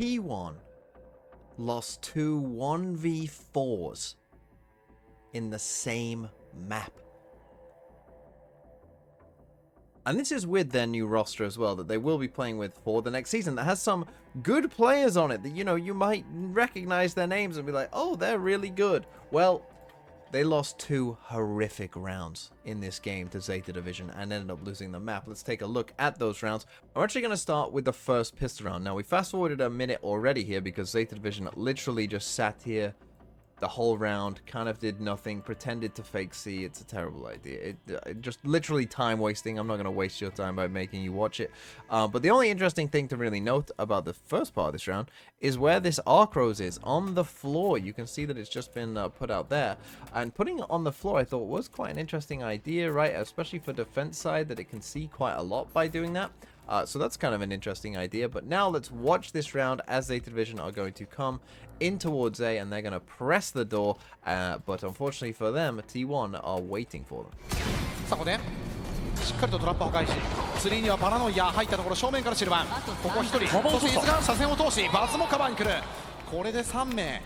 T1 lost two 1v4s in the same map. And this is with their new roster as well that they will be playing with for the next season that has some good players on it that, you know, you might recognize their names and be like, oh, they're really good. Well, they lost two horrific rounds in this game to Zeta Division and ended up losing the map. Let's take a look at those rounds. I'm actually going to start with the first pistol round. Now, we fast forwarded a minute already here because Zeta Division literally just sat here the whole round, kind of did nothing, pretended to fake C. It's a terrible idea. It just literally time wasting. I'm not going to waste your time by making you watch it. But the only interesting thing to really note about the first part of this round is where this arc rose is on the floor. You can see that it's just been put out there. And putting it on the floor, I thought was quite an interesting idea, right? Especially for defense side, that it can see quite a lot by doing that. So that's kind of an interesting idea. But now let's watch this round as Zeta Division are going to come in towards A and they're going to press the door. But unfortunately for them, T1 are waiting for them. さあここでしっかりとトラップ破壊し、スリーにはパラノイア入ったところ正面からシルバン、ここ1人、そして伊豆が車線を通しバズもカバーに来る。これで3名、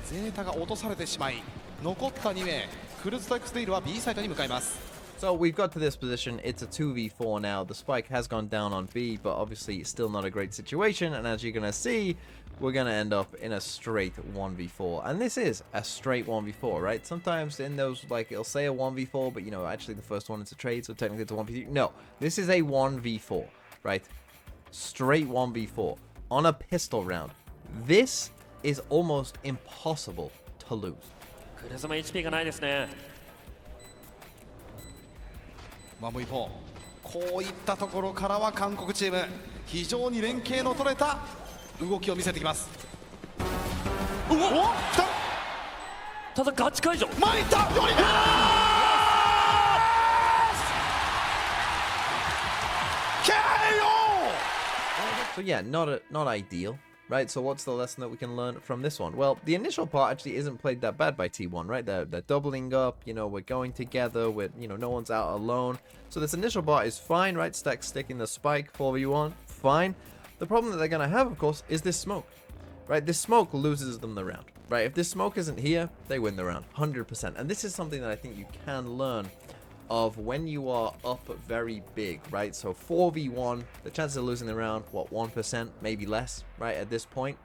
ゼータが落とされてしまい残った2名、クルーズとエクスデイルは B サイドに向かいます。 So we've got to this position. It's a 2v4 now. The spike has gone down on B, but obviously still not a great situation. And as you're going to see, we're going to end up in a straight 1v4. And this is a straight 1v4, right? Sometimes in those, like, it'll say a 1v4, but, you know, actually the first one is a trade, so technically it's a 1v3. No, this is a 1v4, right? Straight 1v4 on a pistol round. This is almost impossible to lose. クレズマ HP がないですね。 1v4、こういったところからは韓国チーム非常に連携の取れた動きを見せてきます。おっ、来た。ただガチ解除。前行った。よりだ。So yeah, not ideal. Right, so what's the lesson that we can learn from this one? Well, the initial part actually isn't played that bad by T1, right? They're doubling up, you know, we're going together, no one's out alone. So this initial part is fine, right? Stack sticking the spike, 4v1, fine. The problem that they're going to have, of course, is this smoke, right? This smoke loses them the round, right? If this smoke isn't here, they win the round, 100%. And this is something that I think you can learn of when you are up very big, right? So 4v1, the chances of losing the round, what, 1%, maybe less, right, at this point?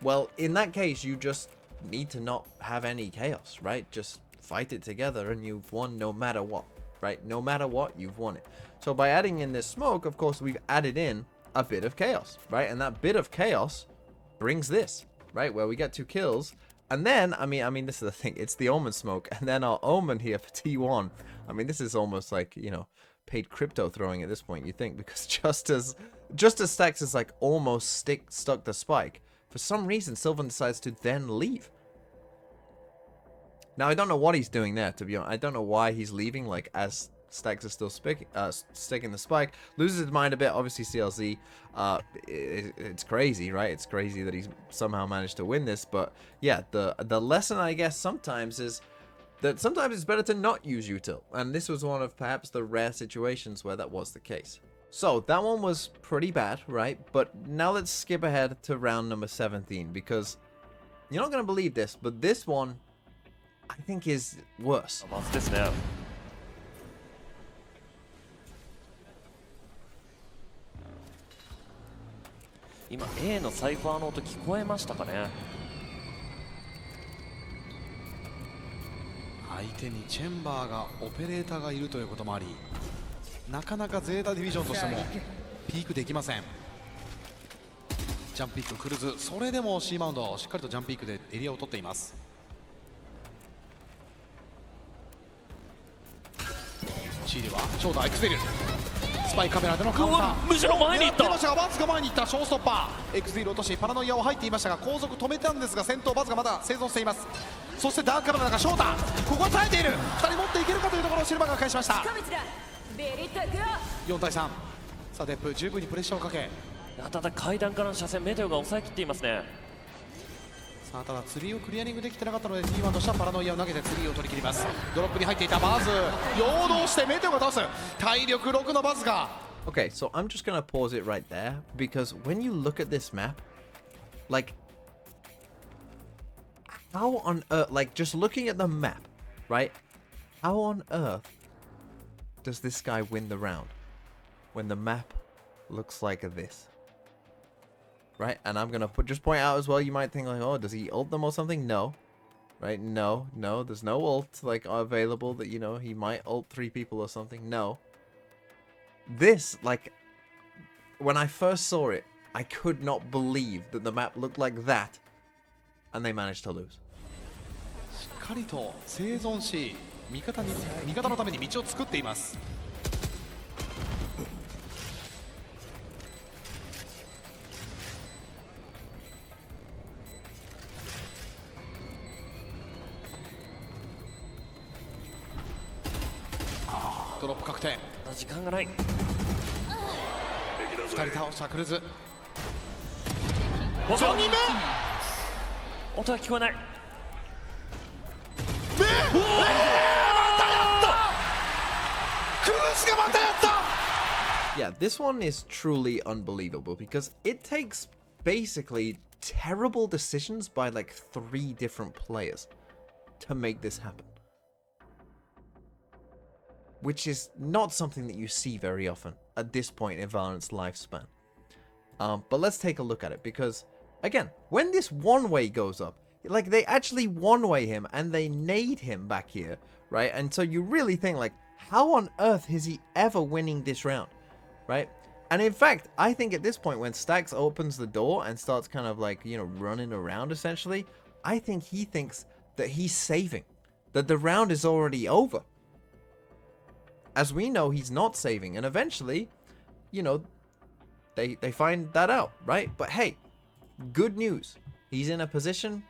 Well, in that case, you just need to not have any chaos, right? Just fight it together and you've won no matter what, right? No matter what, you've won it. So by adding in this smoke, of course, we've added in a bit of chaos, right? And that bit of chaos brings this, right? Where we get 2 kills. And then, I mean, this is the thing. It's the Omen smoke. And then our Omen here for T1. I mean, this is almost like, you know, paid crypto throwing at this point, you think. Because just as Stacks is like almost stuck the spike, for some reason, Sylvan decides to then leave. Now, I don't know what he's doing there, to be honest. I don't know why he's leaving, like, as Stacks is still sticking the spike. Loses his mind a bit, obviously CLZ. It's crazy, right? It's crazy that he's somehow managed to win this. But yeah, the lesson, I guess, sometimes is that sometimes it's better to not use util. And this was one of perhaps the rare situations where that was the case. So that one was pretty bad, right? But now let's skip ahead to round number 17, because you're not going to believe this, but this one, I think, is worse. What's this now? 今 A のサイファーの音聞こえましたかね。相手にチェンバーがオペレーターがいるということもあり、なかなかゼータディビジョンとしてもピークできません。ジャンプピッククルーズ、それでも C マウンドしっかりとジャンプピックでエリアを取っています。シーリはショートエクスペリル、スパイカメラでのカウンター、むしろ前に行った。バズが前に行った。ショーストッパーエクスディール落としパラノイアを入っていましたが後続止めたんですが、先頭バズがまだ生存しています。そしてダークカメラがショータ、ここは耐えている。2人持っていけるかというところをシルバーが返しました。4対3。さあデップ十分にプレッシャーをかけ、ただ階段からの車線メテオが抑えきっていますね。さあただツリーをクリアリングできてなかったので T1 としてはパラノイアを投げてツリーを取り切ります。ドロップに入っていたバズ、陽動してメテオが倒す。体力6のバズが Okay, so I'm just gonna pause it right there, because when you look at this map, like, how on earth, like, just looking at the map, right? How on earth does this guy win the round when the map looks like this? Right? And I'm gonna just point out as well, you might think like, oh, does he ult them or something? No. Right? No, there's no ult, like, available that, you know, he might ult 3 people or something. No. This, like, when I first saw it, I could not believe that the map looked like that, and they managed to lose. しっかりと生存し、味方のために道を作っています。ドロップ確定。時間がない。2人倒したクルーズ。2人目。音は聞こえない。またやった。クルーズがまたやった。Yeah, this one is truly unbelievable because it takes basically terrible decisions by like 3 different players to make this happen. Which is not something that you see very often at this point in Valorant's lifespan. But let's take a look at it because, again, when this one-way goes up, like, they actually one-way him and they nade him back here, right? And so you really think, like, how on earth is he ever winning this round, right? And in fact, I think at this point when Stax opens the door and starts kind of like, you know, running around essentially, I think he thinks that he's saving, that the round is already over. As we know, he's not saving, and eventually, you know, they find that out, right? But hey, good news. He's in a position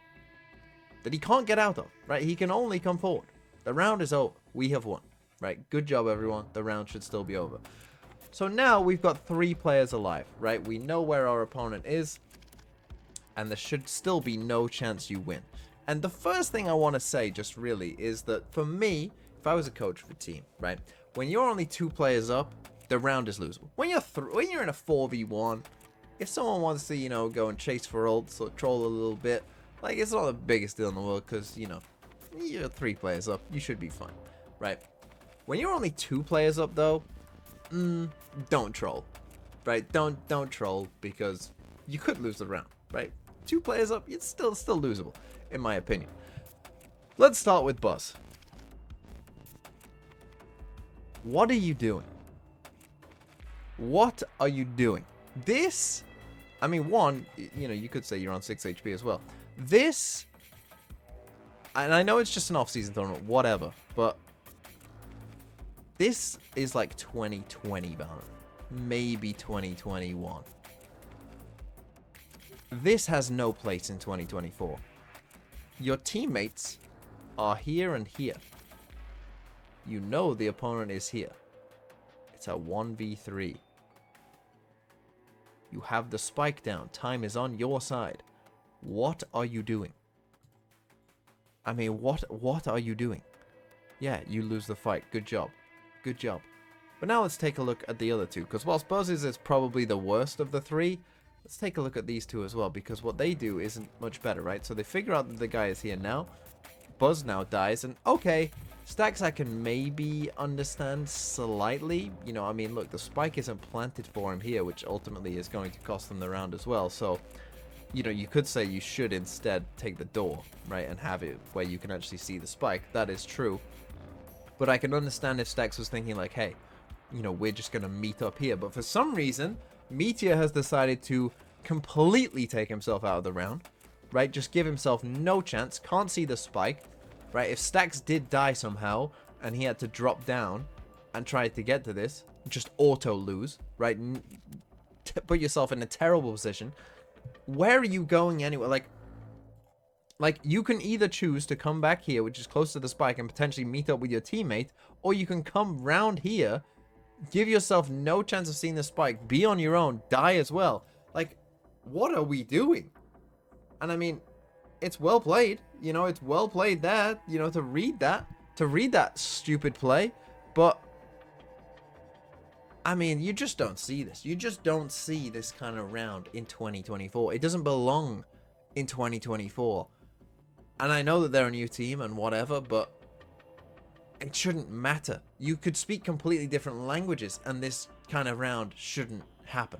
that he can't get out of, right? He can only come forward. The round is over. We have won, right? Good job, everyone. The round should still be over. So now we've got 3 players alive, right? We know where our opponent is, and there should still be no chance you win. And the first thing I want to say just really is that for me, if I was a coach of a team, right? When you're only 2 players up, the round is losable. When you're in a 4v1, if someone wants to, you know, go and chase for ults or troll a little bit, like, it's not the biggest deal in the world because, you know, you're 3 players up, you should be fine, right? When you're only 2 players up though, don't troll, right? Don't troll because you could lose the round, right? 2 players up, it's still losable, in my opinion. Let's start with Buzz. What are you doing? What are you doing? This, I mean, one, you know, you could say you're on 6 HP as well. This, and I know it's just an off-season tournament, whatever, but this is like 2020 Valorant, maybe 2021. This has no place in 2024. Your teammates are here and here. You know the opponent is here. It's a 1v3. You have the spike down. Time is on your side. What are you doing? I mean, what are you doing? Yeah, you lose the fight. Good job. Good job. But now let's take a look at the other 2. Because whilst Buzz's is probably the worst of the 3, let's take a look at these 2 as well. Because what they do isn't much better, right? So they figure out that the guy is here now. Buzz now dies. And okay, Stax I can maybe understand slightly. You know, I mean, look, the spike isn't planted for him here, which ultimately is going to cost them the round as well. So, you know, you could say you should instead take the door, right, and have it where you can actually see the spike. That is true. But I can understand if Stax was thinking like, hey, you know, we're just going to meet up here. But for some reason, Meteor has decided to completely take himself out of the round, right? Just give himself no chance. Can't see the spike. Right, if Stax did die somehow and he had to drop down and try to get to this, just auto lose, right? Put yourself in a terrible position. Where are you going anyway? Like you can either choose to come back here, which is close to the spike, and potentially meet up with your teammate, or you can come round here, give yourself no chance of seeing the spike, be on your own, die as well. Like, what are we doing? And I mean, it's well played, you know, it's well played there, you know, to read that stupid play, but I mean, you just don't see this. You just don't see this kind of round in 2024. It doesn't belong in 2024. And I know that they're a new team and whatever, but it shouldn't matter. You could speak completely different languages and this kind of round shouldn't happen.